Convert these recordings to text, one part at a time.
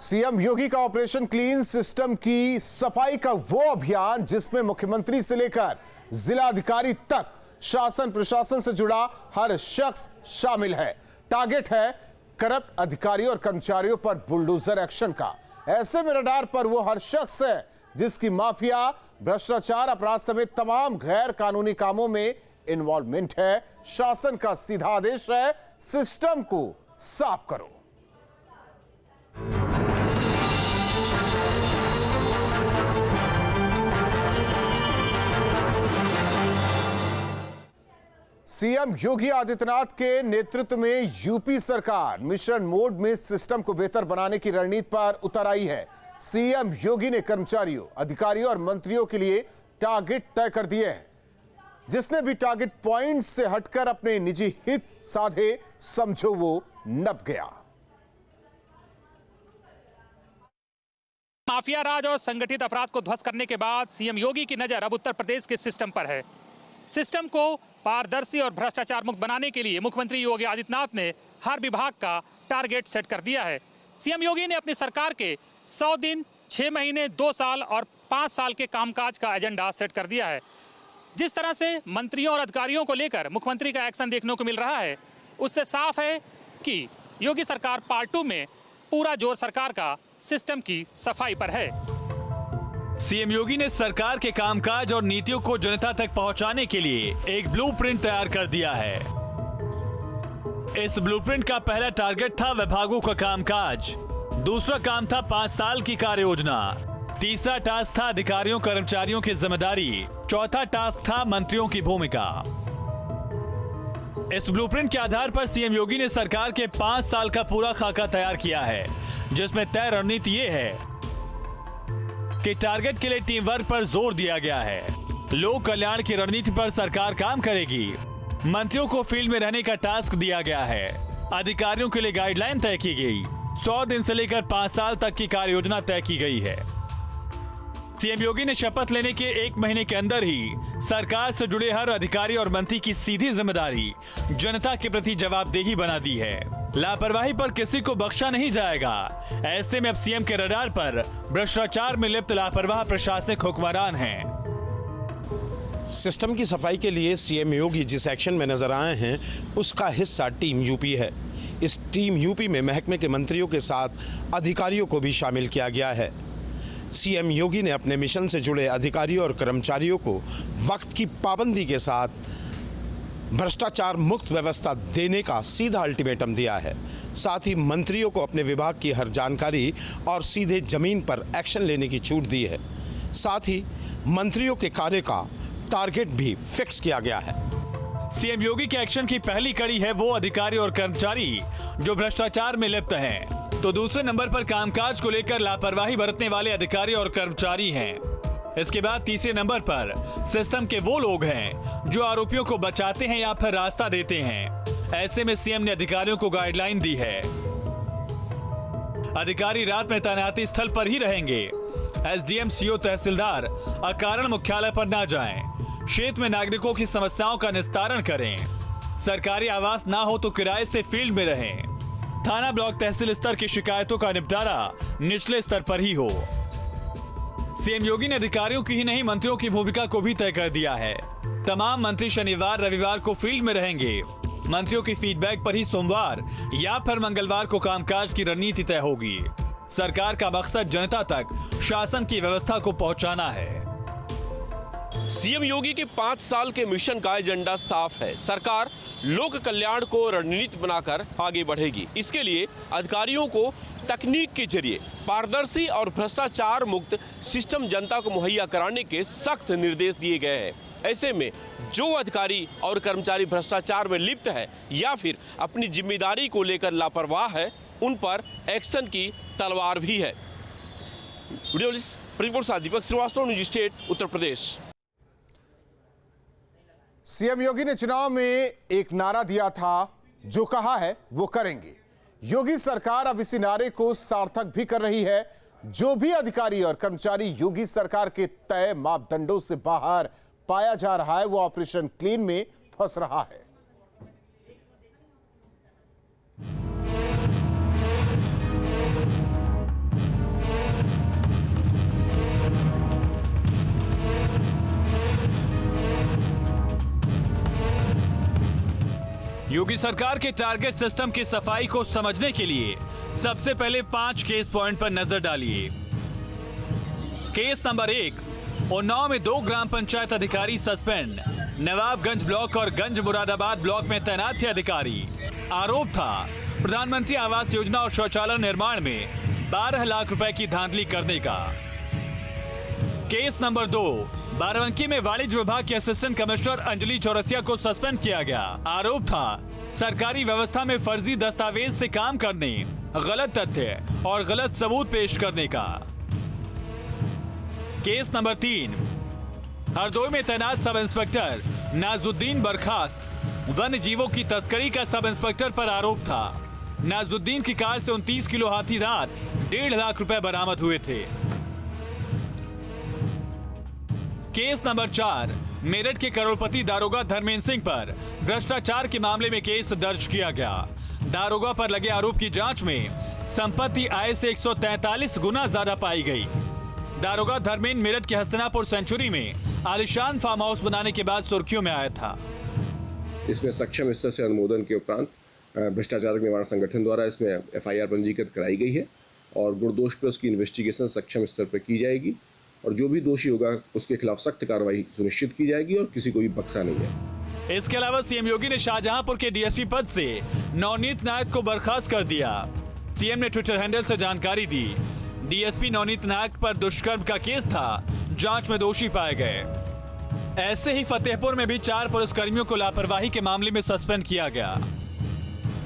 CM योगी का operation clean system की सफाई का वो अभियान जिसमें मुख्यमंत्री से लेकर जिलाधिकारी तक शासन प्रशासन से जुड़ा हर शख्स शामिल है। टारगेट है करप्ट अधिकारियों और कर्मचारियों पर बुलडोजर एक्शन का। ऐसे में रडार पर वो हर शख्स है जिसकी माफिया, भ्रष्टाचार, अपराध समेत तमाम गैर कानूनी कामों में इन्वॉल्वमेंट है। शासन का सीधा आदेश है, सिस्टम को साफ करो। सीएम योगी आदित्यनाथ के नेतृत्व में यूपी सरकार मिशन मोड में सिस्टम को बेहतर बनाने की रणनीति पर उतर आई है। सीएम योगी ने कर्मचारियों, अधिकारियों और मंत्रियों के लिए टारगेट तय कर दिए हैं। जिसने भी टारगेट पॉइंट से हटकर अपने निजी हित साधे, समझो वो नप गया। माफिया राज और संगठित अपराध को ध्वस्त करने के बाद सीएम योगी की नजर अब उत्तर प्रदेश के सिस्टम पर है। सिस्टम को पारदर्शी और भ्रष्टाचार मुक्त बनाने के लिए मुख्यमंत्री योगी आदित्यनाथ ने हर विभाग का टारगेट सेट कर दिया है। सीएम योगी ने अपनी सरकार के 100 दिन, 6 महीने, 2 साल और 5 साल के कामकाज का एजेंडा सेट कर दिया है। जिस तरह से मंत्रियों और अधिकारियों को लेकर मुख्यमंत्री का एक्शन देखने को मिल रहा है, उससे साफ है कि योगी सरकार पार्ट 2 में पूरा जोर सरकार का सिस्टम की सफाई पर है। सीएम योगी ने सरकार के कामकाज और नीतियों को जनता तक पहुंचाने के लिए एक ब्लूप्रिंट तैयार कर दिया है। इस ब्लूप्रिंट का पहला टारगेट था विभागों का कामकाज, दूसरा काम था 5 साल की कार्य योजना, तीसरा टास्क था अधिकारियों कर्मचारियों की जिम्मेदारी, चौथा टास्क था मंत्रियों की भूमिका। इस ब्लूप्रिंट के आधार पर सीएम योगी ने सरकार के 5 साल का पूरा खाका तैयार किया है, जिसमें तय रणनीति ये है कि टारगेट के लिए टीम वर्क पर जोर दिया गया है। लोक कल्याण की रणनीति पर सरकार काम करेगी। मंत्रियों को फील्ड में रहने का टास्क दिया गया है। अधिकारियों के लिए गाइडलाइन तय की गई। 100 दिन से लेकर 5 साल तक की कार्य योजना तय की गई है। सीएम योगी ने शपथ लेने के 1 महीने के अंदर ही सरकार से जुड़े हर अधिकारी और मंत्री की सीधी जिम्मेदारी जनता के प्रति जवाबदेही बना दी है। लापरवाही पर किसी को बख्शा नहीं जाएगा। ऐसे में अब सीएम के रडार पर भ्रष्टाचार में लिप्त लापरवाह प्रशासनिक हुक्मरान हैं। सिस्टम की सफाई के लिए सीएम योगी जिस एक्शन में नजर आए हैं, उसका हिस्सा टीम यूपी है। इस टीम यूपी में महकमे के मंत्रियों के साथ अधिकारियों को भी शामिल किया गया है। सीएम योगी ने अपने मिशन से जुड़े अधिकारियों और कर्मचारियों को वक्त की पाबंदी के साथ भ्रष्टाचार मुक्त व्यवस्था देने का सीधा अल्टीमेटम दिया है। साथ ही मंत्रियों को अपने विभाग की हर जानकारी और सीधे जमीन पर एक्शन लेने की छूट दी है। साथ ही मंत्रियों के कार्य का टारगेट भी फिक्स किया गया है। सीएम योगी के एक्शन की पहली कड़ी है वो अधिकारी और कर्मचारी जो भ्रष्टाचार में लिप्त हैं, तो दूसरे नंबर पर कामकाज को लेकर लापरवाही बरतने वाले अधिकारी और कर्मचारी हैं। इसके बाद तीसरे नंबर पर सिस्टम के वो लोग हैं जो आरोपियों को बचाते हैं या फिर रास्ता देते हैं। ऐसे में सीएम ने अधिकारियों को गाइडलाइन दी है। अधिकारी रात में तैनाती स्थल पर ही रहेंगे। एसडीएम, सीओ, तहसीलदार अकारण मुख्यालय पर ना जाएं। क्षेत्र में नागरिकों की समस्याओं का निस्तारण करें। सरकारी आवास ना हो तो किराए से फील्ड में रहें। थाना, ब्लॉक, तहसील स्तर की शिकायतों का निपटारा निचले स्तर पर ही हो। सीएम योगी ने अधिकारियों की ही नहीं, मंत्रियों की भूमिका को भी तय कर दिया है। तमाम मंत्री शनिवार, रविवार को फील्ड में रहेंगे। मंत्रियों की फीडबैक पर ही सोमवार या फिर मंगलवार को कामकाज की रणनीति तय होगी। सरकार का मकसद जनता तक शासन की व्यवस्था को पहुंचाना है। सीएम योगी के 5 साल के मिशन का एजेंडा साफ है। सरकार लोक कल्याण को रणनीति बनाकर आगे बढ़ेगी। इसके लिए अधिकारियों को तकनीक के जरिए पारदर्शी और भ्रष्टाचार मुक्त सिस्टम जनता को मुहैया कराने के सख्त निर्देश दिए गए हैं। ऐसे में जो अधिकारी और कर्मचारी भ्रष्टाचार में लिप्त है या फिर अपनी जिम्मेदारी को लेकर लापरवाह है, उन पर एक्शन की तलवार भी है। वीडियो रिपोर्ट से दीपक Srivastava, news state, Uttar Pradesh. CM योगी ने चुनाव में एक नारा दिया था, जो कहा है वो करेंगे। योगी सरकार अब इसी नारे को सार्थक भी कर रही है। जो भी अधिकारी और कर्मचारी योगी सरकार के तय मापदंडों से बाहर पाया जा रहा है, वो ऑपरेशन क्लीन में फंस रहा है। योगी सरकार के टारगेट सिस्टम की सफाई को समझने के लिए सबसे पहले 5 केस पॉइंट पर नजर डालिए। केस नंबर 1, उन्नाव में 2 ग्राम पंचायत अधिकारी सस्पेंड। नवाबगंज ब्लॉक और गंज मुरादाबाद ब्लॉक में तैनात थे अधिकारी। आरोप था प्रधानमंत्री आवास योजना और शौचालय निर्माण में 12 लाख रुपए की धांधली करने का। केस नंबर 2, बाराबंकी में वाणिज्य विभाग के असिस्टेंट कमिश्नर अंजलि चौरसिया को सस्पेंड किया गया। आरोप था सरकारी व्यवस्था में फर्जी दस्तावेज से काम करने, गलत तथ्य और गलत सबूत पेश करने का। केस नंबर 3, हरदोई में तैनात सब इंस्पेक्टर नाजुद्दीन बर्खास्त। वन्य जीवों की तस्करी का सब इंस्पेक्टर पर आरोप था। नाजुद्दीन की कार से 29 किलो हाथी दांत 1.5 लाख रुपए बरामद हुए थे। केस नंबर 4, मेरठ के करोड़पति दारोगा धर्मेंद्र सिंह पर भ्रष्टाचार के मामले में केस दर्ज किया गया। दारोगा पर लगे आरोप की जांच में संपत्ति आय से 143 गुना ज्यादा पाई गई। दारोगा धर्मेंद्र मेरठ के हस्तिनापुर सेंचुरी में आलिशान फार्म हाउस बनाने के बाद सुर्खियों में आया था। इसमें सक्षम स्तर से अनुमोदन के उपरांत भ्रष्टाचार निवारण संगठन द्वारा इसमें एफआईआर पंजीकृत कराई गई है और गुणदोष पर उसकी इन्वेस्टिगेशन सक्षम स्तर पर की जाएगी और जो भी दोषी होगा उसके खिलाफ सख्त कार्रवाई सुनिश्चित की जाएगी और किसी को भी बख्शा नहीं है। इसके अलावा सीएम योगी ने शाहजहांपुर के डीएसपी पद से नवनीत नायक को बर्खास्त कर दिया। सीएम ने ट्विटर हैंडल से जानकारी दी। डीएसपी नवनीत नायक पर दुष्कर्म का केस था, जांच में दोषी पाए गए। ऐसे ही फतेहपुर में भी 4 पुलिसकर्मियों को लापरवाही के मामले में सस्पेंड किया गया।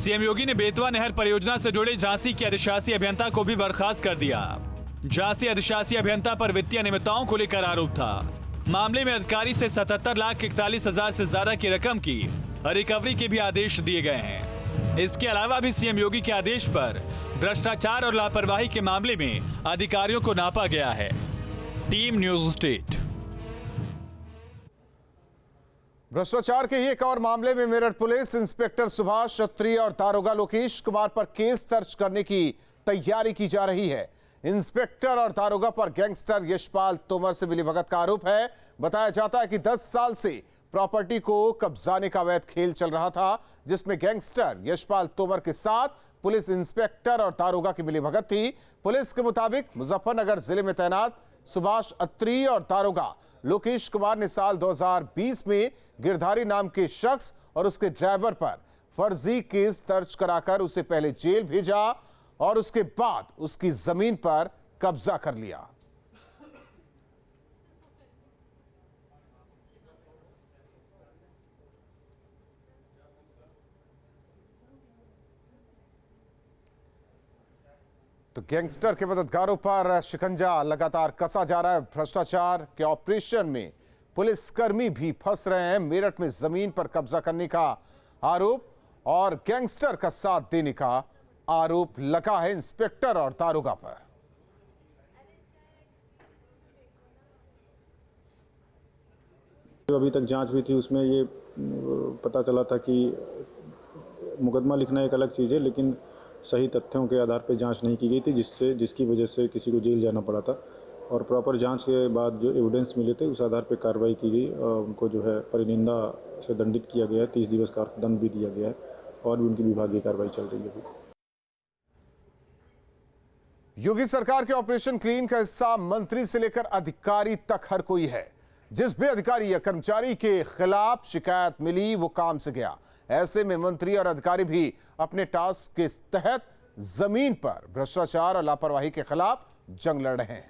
सीएम योगी ने बेतवा नहर परियोजना से जुड़े झांसी के अधिशासी अभियंता को भी बर्खास्त कर दिया। झांसी अधिशासी अभियंता पर वित्तीय अनियमितताओं को लेकर आरोप था। मामले में अधिकारी से 77,41,000 से ज्यादा की रकम की रिकवरी के भी आदेश दिए गए हैं। इसके अलावा भी सीएम योगी के आदेश पर भ्रष्टाचार और लापरवाही के मामले में अधिकारियों को नापा गया है। Team news state. भ्रष्टाचार के एक और मामले में मेरठ पुलिस इंस्पेक्टर सुभाष अत्री और दारोगा लोकेश कुमार पर केस दर्ज करने की तैयारी की जा रही है। इंस्पेक्टर और दारोगा पर गैंगस्टर यशपाल तोमर से मिलीभगत का आरोप है। बताया जाता है कि 10 साल से प्रॉपर्टी को कब्जाने का अवैध खेल चल रहा था, जिसमें गैंगस्टर यशपाल तोमर के साथ पुलिस इंस्पेक्टर और दारोगा की मिलीभगत थी। पुलिस के मुताबिक मुजफ्फरनगर जिले में तैनात सुभाष अत्री और दारोगा लोकेश कुमार ने साल 2020 में गिरधारी नाम के शख्स और उसके ड्राइवर पर फर्जी केस दर्ज कराकर उसे पहले जेल भेजा और उसके बाद उसकी जमीन पर कब्जा कर लिया। तो गैंगस्टर के मददगारों पर शिकंजा लगातार कसा जा रहा है। भ्रष्टाचार के ऑपरेशन में पुलिसकर्मी भी फंस रहे हैं। मेरठ में जमीन पर कब्जा करने का आरोप और गैंगस्टर का साथ देने का आरोप लगा है इंस्पेक्टर और दारोगा पर। जो अभी तक जांच हुई थी उसमें ये पता चला था कि मुकदमा लिखना एक अलग चीज़ है, लेकिन सही तथ्यों के आधार पर जांच नहीं की गई थी, जिसकी वजह से किसी को जेल जाना पड़ा था। और प्रॉपर जांच के बाद जो एविडेंस मिले थे उस आधार पर कार्रवाई की गई और उनको जो है परिनिंदा से दंडित किया गया है। 30 दिवस का दंड भी दिया गया है और भी उनकी विभागीय कार्रवाई चल रही है। योगी सरकार के ऑपरेशन क्लीन का हिस्सा मंत्री से लेकर अधिकारी तक हर कोई है। जिस भी अधिकारी या कर्मचारी के खिलाफ शिकायत मिली वो काम से गया। ऐसे में मंत्री और अधिकारी भी अपने टास्क के तहत जमीन पर भ्रष्टाचार और लापरवाही के खिलाफ जंग लड़ रहे हैं।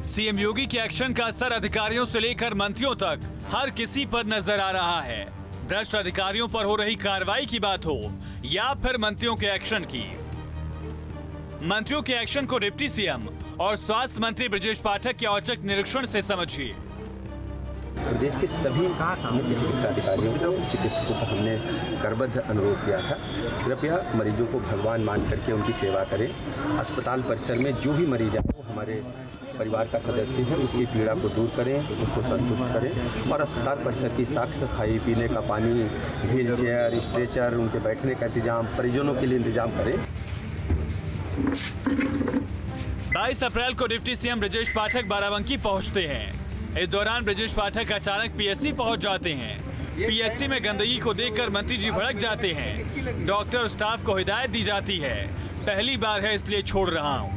सीएम योगी के एक्शन का असर अधिकारियों से लेकर मंत्रियों तक हर किसी पर नजर आ रहा है। भ्रष्ट अधिकारियों पर हो रही कार्रवाई की बात हो या फिर मंत्रियों के एक्शन की। मंत्रियों के एक्शन को डिप्टी सीएम और स्वास्थ्य मंत्री ब्रजेश पाठक के औचक निरीक्षण से समझिए। प्रदेश के सभी मुख्य चिकित्सा अधिकारियों को, चिकित्सकों को हमने करबद्ध अनुरोध किया था, कृपया मरीजों को भगवान मान करके उनकी सेवा करें। अस्पताल परिसर में जो भी मरीज आए वो हमारे परिवार का सदस्य है उसकी पीड़ा को दूर करें, उसको संतुष्ट करें और अस्पताल परिसर की साफ सफाई, पीने का पानी, व्हील चेयर, स्ट्रेचर, उनके बैठने का इंतजाम, परिजनों के लिए इंतजाम करें। 22 अप्रैल को डिप्टी सीएम ब्रजेश पाठक बाराबंकी पहुंचते हैं। इस दौरान ब्रजेश पाठक अचानक पीएससी पहुंच जाते हैं। पीएससी में गंदगी को देखकर मंत्री जी भड़क जाते हैं। डॉक्टर और स्टाफ को हिदायत दी जाती है, पहली बार है इसलिए छोड़ रहा हूं।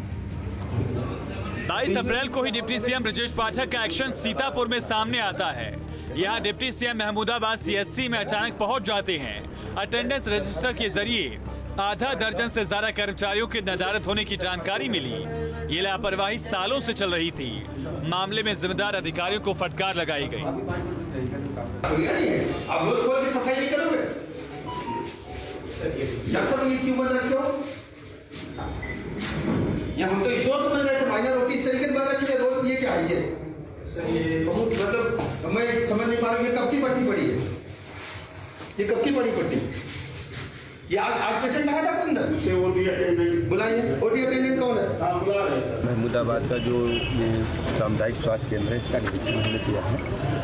22 अप्रैल को ही डिप्टी सीएम ब्रजेश पाठक का एक्शन सीतापुर में सामने आता है। यहाँ डिप्टी सीएम महमूदाबाद सीएससी में अचानक पहुंच जाते हैं। अटेंडेंस रजिस्टर के जरिए आधा दर्जन से ज्यादा कर्मचारियों की नदारत होने की जानकारी मिली। ये लापरवाही सालों से चल रही थी। मामले में जिम्मेदार अधिकारियों को फटकार लगाई गई। आप रोज खोल के सफाई नहीं करोगे? डॉक्टर ये क्यों बंद रखे हो? या हम तो स्टोर समझ रहे थे, माइनर रोटी इस तरीके से बंद रखी है रोज, ये क्या है? ये बहुत मतलब मैं समझ नहीं पा रहा हूँ, ये कब की पट्टी पड़ी है? ये कब की पड़ी पट्टी? ये आज पेशेंट लगा था अंदर? ओटी अटेंडेंट बुलाइए। ओटी अटेंडेंट कौन है? महमूदाबाद का जो ये सामुदायिक स्वास्थ्य केंद्र है, इसका निरीक्षण हमने किया है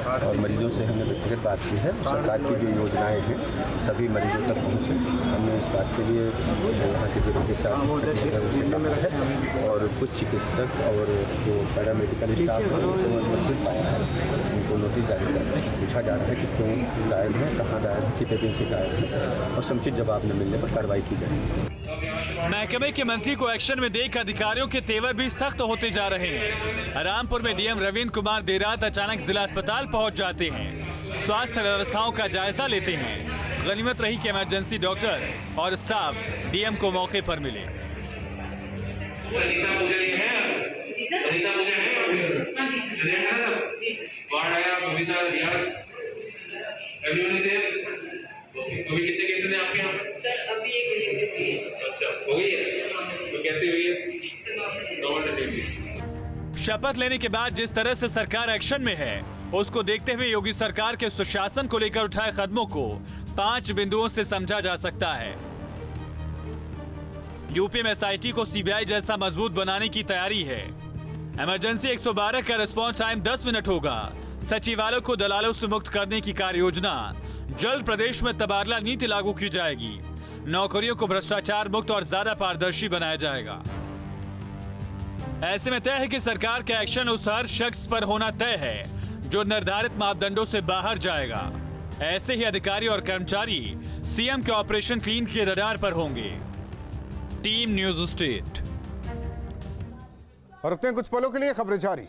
और मरीजों से हमने व्यक्तिगत बात की है। सरकार की जो योजनाएं हैं सभी मरीजों तक पहुँचे। हमने इस बात के लिए यहाँ के जो के साथ है और कुछ चिकित्सक और जो पैरामेडिकल स्टाफ है उनको मजबूत पाया है, उनको नोटिस जारी कर रहे हैं। पूछा जा रहा है कि क्यों गायब है, कहाँ गायब है, कितने दिन से गायब है और समुचित जवाब न मिलने पर कार्रवाई की जाएगी। महकमे के मंत्री को एक्शन में देख अधिकारियों के तेवर भी सख्त होते जा रहे हैं। रामपुर में डीएम रविंद्र कुमार देर रात अचानक जिला अस्पताल पहुंच जाते हैं। स्वास्थ्य व्यवस्थाओं का जायजा लेते हैं। गनीमत रही कि इमरजेंसी डॉक्टर और स्टाफ डीएम को मौके पर मिले। अभी कितने केसेस हैं आपके यहाँ? सर अभी एक डिलीवरी हुई है। अच्छा, हो गई है? तो कैसे हुई है? Normal delivery. शपथ लेने के बाद जिस तरह से सरकार एक्शन में है, उसको देखते हुए योगी सरकार के सुशासन को लेकर उठाए कदमों को 5 बिंदुओं से समझा जा सकता है। यूपी में एसआईटी को सीबीआई जैसा मजबूत बनाने की तैयारी है। इमरजेंसी 112 का रिस्पॉन्स टाइम 10 मिनट होगा। सचिवालय को दलालों से मुक्त करने की कार्य योजना। जल्द प्रदेश में तबादला नीति लागू की जाएगी। नौकरियों को भ्रष्टाचार मुक्त और ज्यादा पारदर्शी बनाया जाएगा। ऐसे में तय है कि सरकार का एक्शन उस हर शख्स पर होना तय है जो निर्धारित मापदंडों से बाहर जाएगा। ऐसे ही अधिकारी और कर्मचारी सीएम के ऑपरेशन क्लीन के रडार पर होंगे। Team news state. और रुकते हैं कुछ पलों के लिए, खबरें जारी।